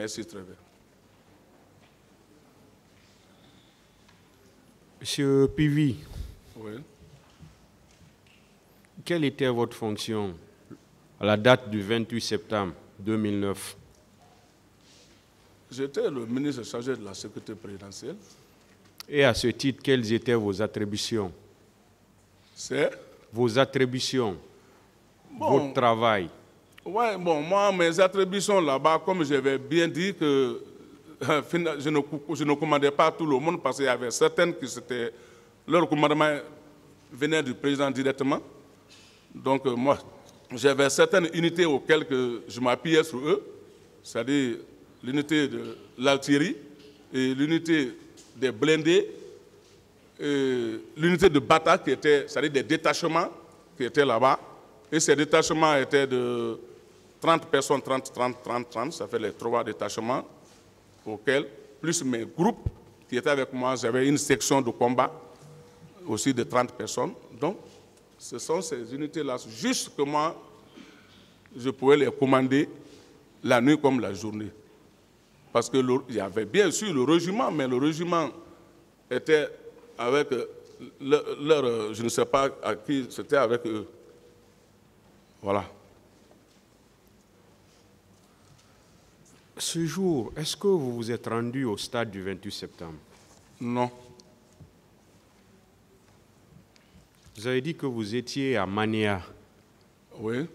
Merci très bien. Monsieur Pivi, Oui. quelle était votre fonction à la date du 28 septembre 2009? J'étais le ministre chargé de la sécurité présidentielle. Et à ce titre, quelles étaient vos attributions? C'est Vos attributions, bon, votre travail. Oui, bon, moi, mes attributions là-bas, comme j'avais bien dit, que je ne commandais pas tout le monde parce qu'il y avait certaines qui c'était leur commandement venait du président directement. Donc, moi, j'avais certaines unités auxquelles que je m'appuyais sur eux, c'est-à-dire l'unité de l'artillerie et l'unité des blindés, l'unité de bataille qui était, c'est-à-dire des détachements qui étaient là-bas. Et ces détachements étaient de 30 personnes, 30, ça fait les 3 détachements auxquels, plus mes groupes qui étaient avec moi, j'avais une section de combat aussi de 30 personnes. Donc, ce sont ces unités-là, juste que moi, je pouvais les commander la nuit comme la journée. Parce qu'il y avait bien sûr le régiment, mais le régiment était avec leur je ne sais pas à qui, c'était avec eux. Voilà. Ce jour, est-ce que vous vous êtes rendu au stade du 28 septembre? Non. Vous avez dit que vous étiez à Mania. Oui.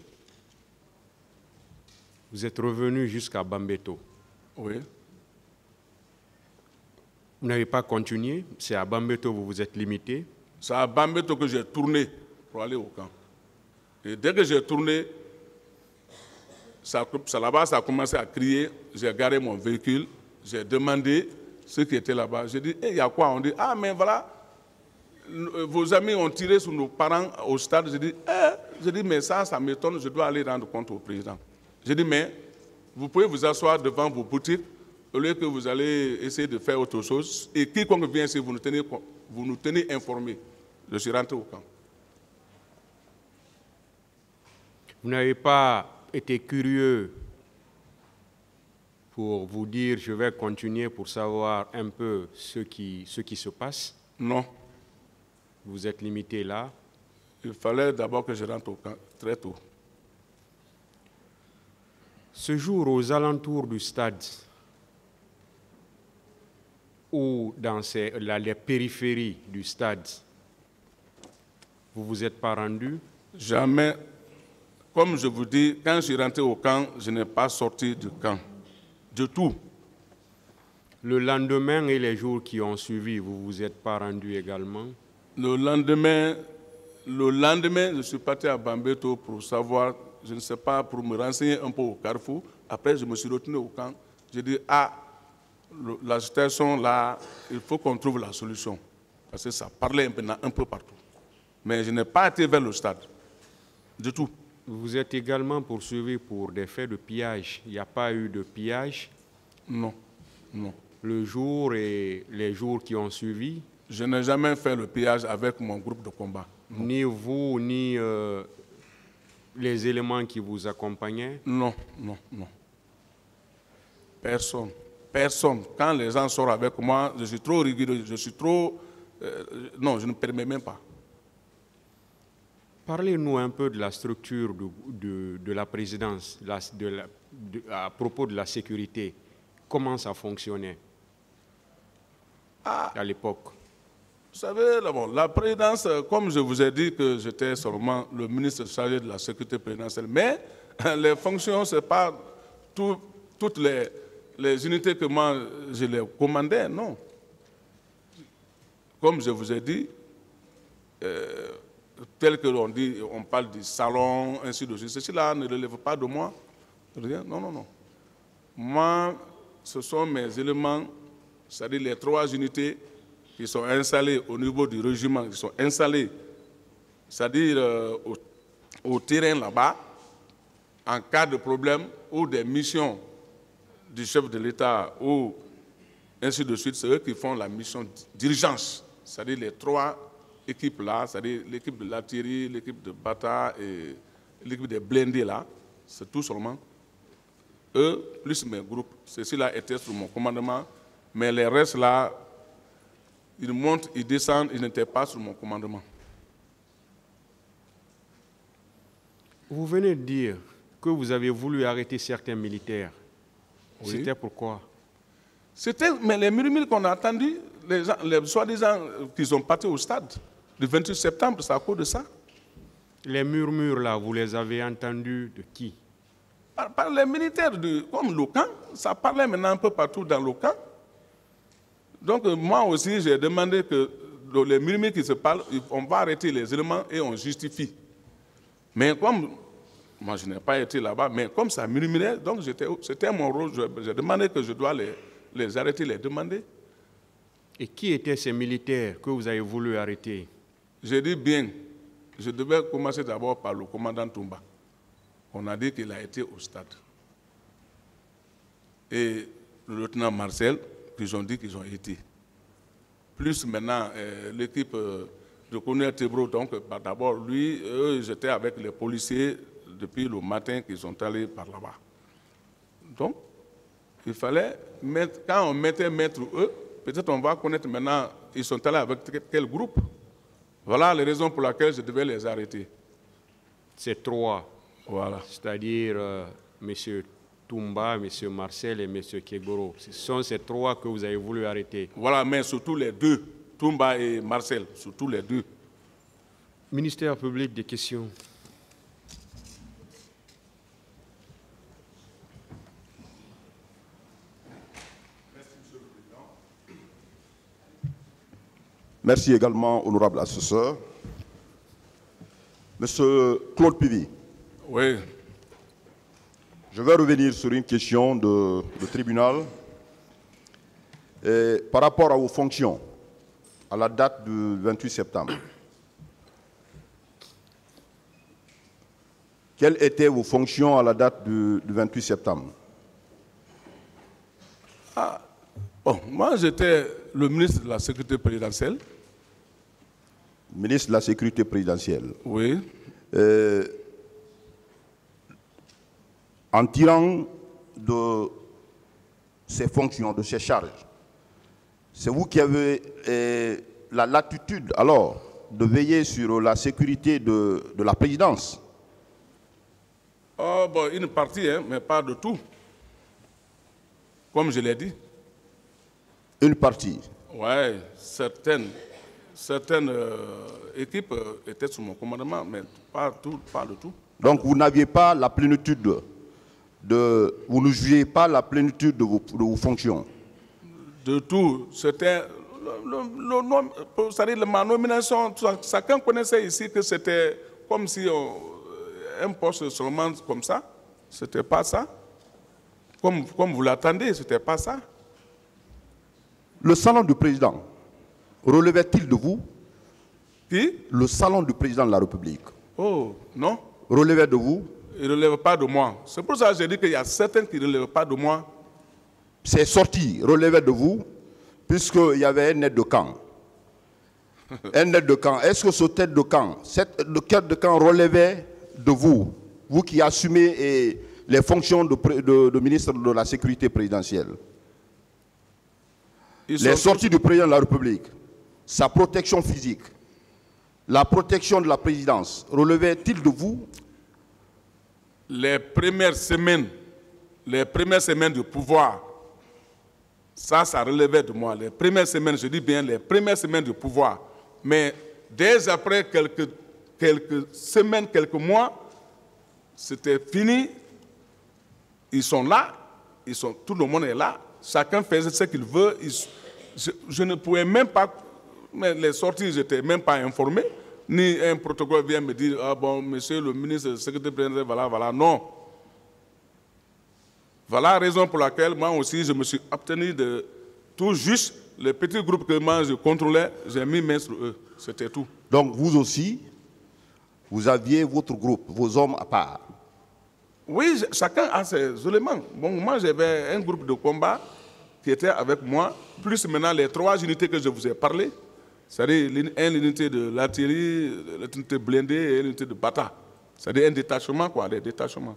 Vous êtes revenu jusqu'à Bambeto. Oui. Vous n'avez pas continué, c'est à Bambeto que vous vous êtes limité. C'est à Bambeto que j'ai tourné pour aller au camp. Et dès que j'ai tourné, ça là-bas, ça a commencé à crier. J'ai garé mon véhicule, j'ai demandé ceux qui étaient là-bas. J'ai dit, il y a quoi? On dit, ah, mais voilà, vos amis ont tiré sur nos parents au stade. J'ai dit, mais ça m'étonne, je dois aller rendre compte au président. J'ai dit, mais vous pouvez vous asseoir devant vos boutiques au lieu que vous allez essayer de faire autre chose. Et quiconque vient ici, vous nous tenez informés. Je suis rentré au camp. Vous n'avez pas été curieux pour vous dire je vais continuer pour savoir un peu ce qui se passe? Non. Vous êtes limité là? Il fallait d'abord que je rentre au camp très tôt. Ce jour, aux alentours du stade, ou dans les périphéries du stade, vous ne vous êtes pas rendu? Jamais. Comme je vous dis, quand je suis rentré au camp, je n'ai pas sorti du camp. Du tout. Le lendemain et les jours qui ont suivi, vous ne vous êtes pas rendu également? Le lendemain, je suis parti à Bambeto pour savoir, je ne sais pas, pour me renseigner un peu au Carrefour. Après, je me suis retourné au camp. J'ai dit, la situation là, il faut qu'on trouve la solution. Parce que ça parlait un peu partout. Mais je n'ai pas été vers le stade. Du tout. Vous êtes également poursuivi pour des faits de pillage. Il n'y a pas eu de pillage? Non, non. Le jour et les jours qui ont suivi? Je n'ai jamais fait le pillage avec mon groupe de combat. Non. Ni vous, ni les éléments qui vous accompagnaient? Non, non, non. Personne. Personne. Quand les gens sortent avec moi, je suis trop rigoureux, je suis trop... non, je ne permets même pas. Parlez-nous un peu de la structure de la présidence, à propos de la sécurité. Comment ça fonctionnait à l'époque? Vous savez, la présidence, comme je vous ai dit que j'étais seulement le ministre chargé de la sécurité présidentielle, mais les fonctions, ce n'est pas toutes les unités que moi je les commandais, non. Comme je vous ai dit, tel que l'on dit, on parle du salon, ainsi de suite. Ceci-là ne relève pas de moi. Rien. Non, non, non. Moi, ce sont mes éléments, c'est-à-dire les 3 unités qui sont installées au niveau du régiment, qui sont installées, c'est-à-dire au terrain là-bas, en cas de problème ou des missions du chef de l'État ou ainsi de suite, c'est eux qui font la mission d'urgence, c'est-à-dire les 3 équipes-là, c'est-à-dire l'équipe de l'artillerie, l'équipe de bataille et l'équipe des blindés là, c'est tout seulement eux, plus mes groupes. Ceux-là étaient sous mon commandement, mais les restes là, ils montent, ils descendent, ils n'étaient pas sous mon commandement. Vous venez de dire que vous avez voulu arrêter certains militaires. Oui. C'était pourquoi? Mais les murmures qu'on a entendus, les soi-disant qui sont partis au stade le 28 septembre, c'est à cause de ça. Les murmures là, vous les avez entendus de qui? Par les militaires comme l'OCAN, ça parlait maintenant un peu partout dans l'OCAN. Donc moi aussi, j'ai demandé que les murmures qui se parlent, on va arrêter les éléments et on justifie. Mais comme moi je n'ai pas été là-bas, mais comme ça murmurait, donc c'était mon rôle, j'ai demandé que je dois les arrêter, les demander. Et qui étaient ces militaires que vous avez voulu arrêter? J'ai dit bien, je devais commencer d'abord par le commandant Toumba. On a dit qu'il a été au stade. Et le lieutenant Marcel, ils ont dit qu'ils ont été. Plus maintenant, l'équipe de colonel Tebro, donc d'abord lui, eux, j'étais avec les policiers depuis le matin qu'ils sont allés par là-bas. Donc, il fallait mettre, quand on mettait mettre eux, peut-être on va connaître maintenant, ils sont allés avec quel groupe. Voilà les raisons pour lesquelles je devais les arrêter. C'est trois. Voilà. C'est-à-dire M. Toumba, M. Marcel et M. Kegoro. Ce sont ces trois que vous avez voulu arrêter. Voilà, mais surtout les deux, Toumba et Marcel, surtout les deux. Ministère public des questions. Merci également, honorable assesseur. Monsieur Claude Pivi. Oui. Je vais revenir sur une question de tribunal par rapport à vos fonctions à la date du 28 septembre. Quelles étaient vos fonctions à la date du 28 septembre? Moi, j'étais le ministre de la Sécurité présidentielle. Ministre de la Sécurité présidentielle. Oui. En tirant de ces fonctions, de ces charges, c'est vous qui avez la latitude alors de veiller sur la sécurité de la présidence. Oh, bon, une partie, hein, mais pas de tout. Comme je l'ai dit. Une partie. Oui, certaines équipes étaient sous mon commandement, mais pas de tout. Donc vous n'aviez pas la plénitude vous ne jouiez pas la plénitude de vos fonctions. De tout. C'était c'est-à-dire ma nomination, chacun connaissait ici que c'était comme si un poste seulement comme ça. C'était pas ça. Comme vous l'attendez, c'était pas ça. Le salon du président relevait-il de vous? Qui? Le salon du président de la République. Oh, non. Relevait de vous? Il ne relève pas de moi. C'est pour ça que j'ai dit qu'il y a certains qui ne relèvent pas de moi. Ces sorties relevaient de vous, puisqu'il y avait un aide de camp. Un aide de camp. Est-ce que ce tête de camp, de camp relevait de vous, vous qui assumez les fonctions de ministre de la Sécurité présidentielle? Les sorties du président de la République, sa protection physique, la protection de la présidence, relevait-il de vous? Les premières semaines du pouvoir, ça relevait de moi. Les premières semaines, je dis bien les premières semaines du pouvoir. Mais dès après quelques semaines, quelques mois, c'était fini. Ils sont là, tout le monde est là. Chacun faisait ce qu'il veut. Je ne pouvais même pas, mais les sorties, je n'étais même pas informé. Ni un protocole vient me dire, ah bon, monsieur le ministre de la Sécurité présidentielle, voilà, non. Voilà la raison pour laquelle moi aussi, je me suis abstenu de tout juste les petits groupes que moi je contrôlais, j'ai mis main sur eux, c'était tout. Donc vous aussi, vous aviez votre groupe, vos hommes à part? Oui, chacun a ses éléments. Bon, moi j'avais un groupe de combat qui était avec moi, plus maintenant les 3 unités que je vous ai parlé. C'est-à-dire l'unité de l'artillerie, l'unité blindée et l'unité de bata. C'est-à-dire un détachement, quoi, des détachements.